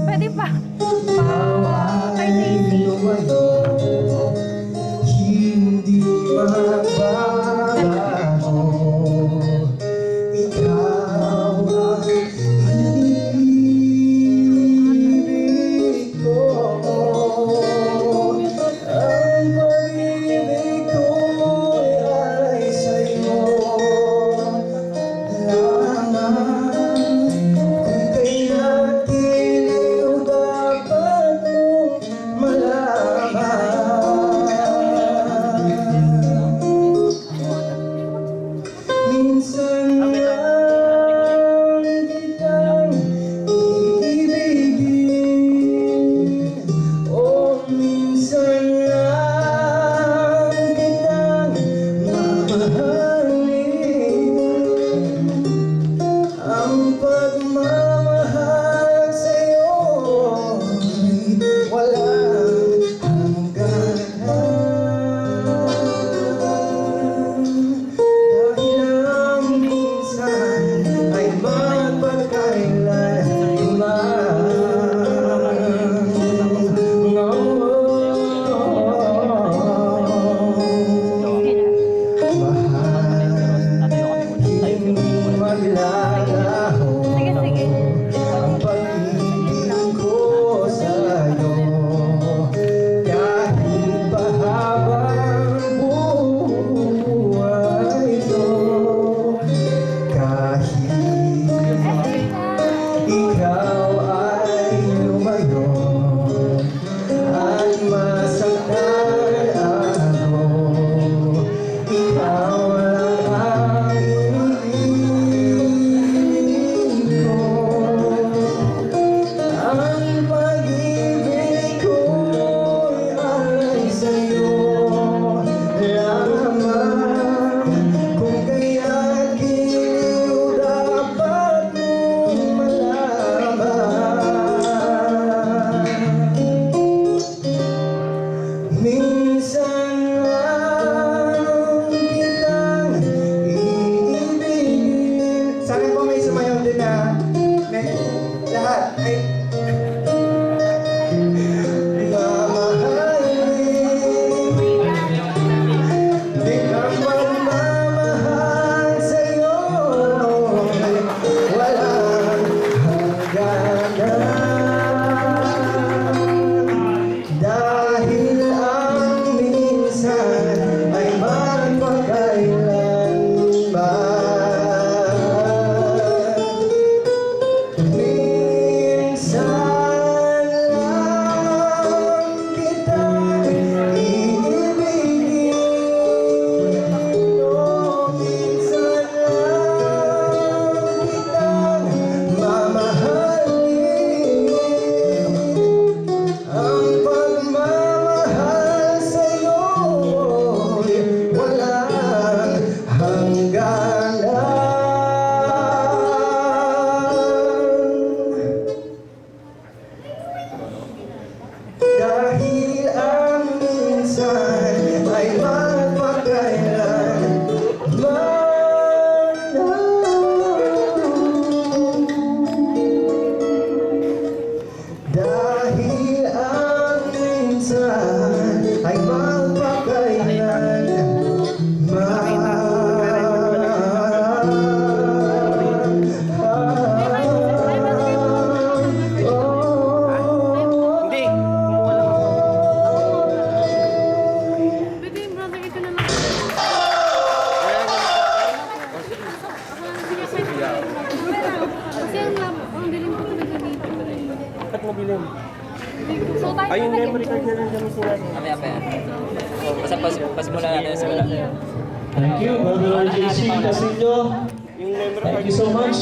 Pwede pa. Kay Daisy. Hindi magbabago. Ikaw ang pag-ibig ko. Ang pag-ibig ko'y ay sa'yo lamang. Kung kaya't giliw dapat mong malaman. Minsan lang kitang iibigin, o minsan lang kitang mamahalin. Ang pagmamahal sa'yo'y walang hangganan. Dahil ang minsan ay maglalaho ang pag-ibig ko sa'yo. Kahit pahabang buhay ito, kahit ikaw ay lumayo at masaktan ako, ikaw lang ang iniibig ko. Ang pag-ibig ko'y ay sa'yo lamang. Kung kaya't giliw dapat mong malaman. Minsan lang kitang iibigin. Sa akin po may sumayaw din na lahat ay mamahalin. Di ka magmamahal sa'yo'y walang hangganan. Dahil ang minsan ay magpakailanman. Minsan lang kitang iibigin, o minsan lang kitang mamahalin. Ang pagmamahal sa'yo'y walang hangganan. Dahil ang minsan ay magpakailanman. Dahil ang minsan ay magpakailanman. Hindi. Pwede, brother, ito na lang. Kasi ang dilim ko talaga dito. Bakit mo bilhin? So, tayo Ayun, na memory card na lang kami sila. Mamaya pa yan. Basta pas muna natin sa wala. Thank you, Brother JC Casillo. Yung memory Thank card. you so much.